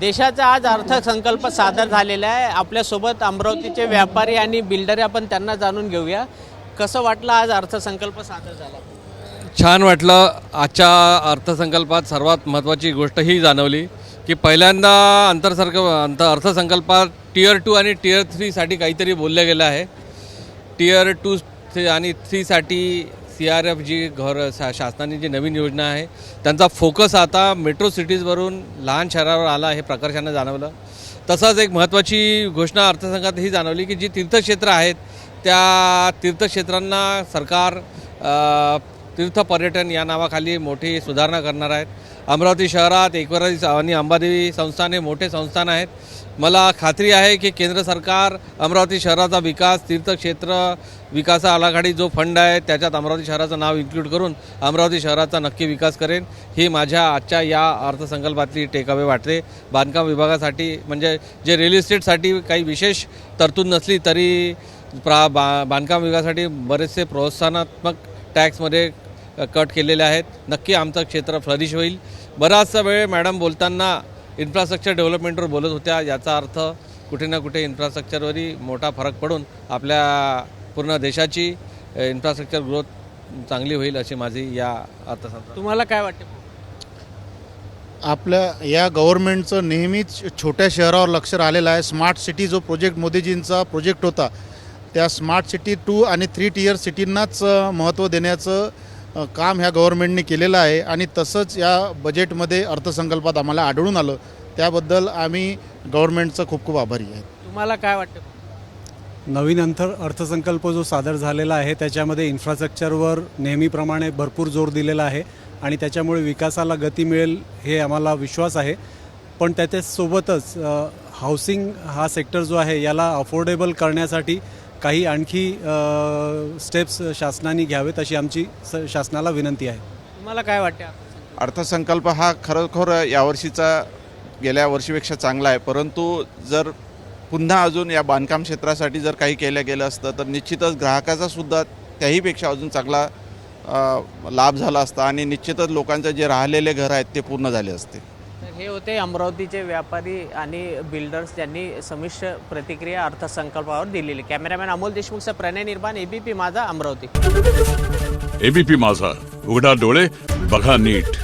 देशाचा आज अर्थसंकल्प सादर झालेला आहे। आपल्यासोबत अमरावतीचे व्यापारी आणि बिल्डर आपण त्यांना जाणून घेऊया। कसं वाटलं आज अर्थसंकल्प सादर झाला? छान वाटलं। आजच्या अर्थसंकल्पात सर्वात महत्त्वाची गोष्ट ही जाणवली की पहिल्यांदा अर्थसंकल्पात टियर 2 आणि टियर 3 साठी काहीतरी बोललं गेलं आहे। टियर 2 आणि 3 साठी CRF जी शासनाने जी नवीन योजना आहे त्यांचा फोकस आता मेट्रो सिटीजवरून लहान शहरावर आला हे प्रकर्षाने जाणवलं। तसंच एक महत्त्वाची घोषणा अर्थसंकल्पात ही जाणवली की जी तीर्थक्षेत्र आहेत त्या तीर्थक्षेत्रांना सरकार तीर्थ पर्यटन या नावाखाली मोठी सुधारणा करणार आहेत। अमरावती शहरात एकविरा आणि अंबादेवी संस्थान हे मोठे संस्थान आहेत। मला खात्री आहे की केंद्र सरकार अमरावती शहराचा विकास तीर्थक्षेत्र विकास आराखडी जो फंड आहे त्याच्यात अमरावती शहराचं नाव इन्क्लूड करून अमरावती शहराचा नक्की विकास करेन ही माझ्या आजच्या या अर्थसंकल्पातली टेकअवे वाटते। बांधकाम विभागासाठी म्हणजे जे रिअल इस्टेटसाठी काही विशेष तरतूद नसली तरी बांधकाम विभागासाठी बरेचसे प्रोत्साहनात्मक टॅक्समध्ये कट केलेले आहेत। नक्की आमचं क्षेत्र फ्लरिश होईल। बराचसा वेळ मॅडम बोलताना इन्फ्रास्ट्रक्चर डेव्हलपमेंटवर बोलत होत्या, याचा अर्थ कुठे ना कुठे इन्फ्रास्ट्रक्चरवरही मोठा फरक पडून आपल्या पूर्ण देशाची इन्फ्रास्ट्रक्चर ग्रोथ चांगली होईल अशी माझी या अर्थसंकल्प। तुम्हाला काय वाटते? आपल्या या गव्हर्नमेंटचं नेहमीच छोट्या शहरावर लक्ष राहिलेलं आहे। स्मार्ट सिटी जो प्रोजेक्ट मोदीजींचा प्रोजेक्ट होता त्या स्मार्ट सिटी 2 आणि 3 टियर सिटींनाच महत्त्व देण्याचं काम ह्या गव्हर्नमेंटने केलेलं आहे आणि तसंच या बजेटमध्ये अर्थसंकल्पात आम्हाला आढळून आलं। त्याबद्दल आम्ही गव्हर्नमेंटचं खूप खूप आभारी आहे। तुम्हाला काय वाटतं? नवीन अर्थसंकल्प जो सादर झालेला आहे त्याच्यामध्ये इन्फ्रास्ट्रक्चरवर नेहमीप्रमाणे भरपूर जोर दिलेला आहे आणि त्याच्यामुळे विकासाला गती मिळेल हे आम्हाला विश्वास आहे। पण त्याच्यासोबतच हाऊसिंग हा सेक्टर जो आहे याला अफोर्डेबल करण्यासाठी काही आणखी स्टेप्स शासनाने घ्यावेत अशी आमची शासनाला विनंती आहे। तुम्हाला काय वाटतं? अर्थसंकल्प हा खरोखर यावर्षीचा गेल्या वर्षीपेक्षा चांगला आहे, परंतु जर पुन्हा अजून या बांधकाम क्षेत्रासाठी जर काही केलं गेलं असतं तर निश्चितच ग्राहकाचा सुद्धा त्याहीपेक्षा अजून चांगला लाभ झाला असता आणि निश्चितच लोकांचे जे राहिलेले घर आहेत ते पूर्ण झाले असते। हे होते अमरावतीचे व्यापारी आणि बिल्डर्स ज्यांनी संमिश्र प्रतिक्रिया अर्थसंकल्पावर दिलेली। कॅमेरामॅन अमोल देशमुखचा प्रणय निर्माण, ABP माझा, अमरावती। ABP माझा, उघडा डोळे बघा नीट।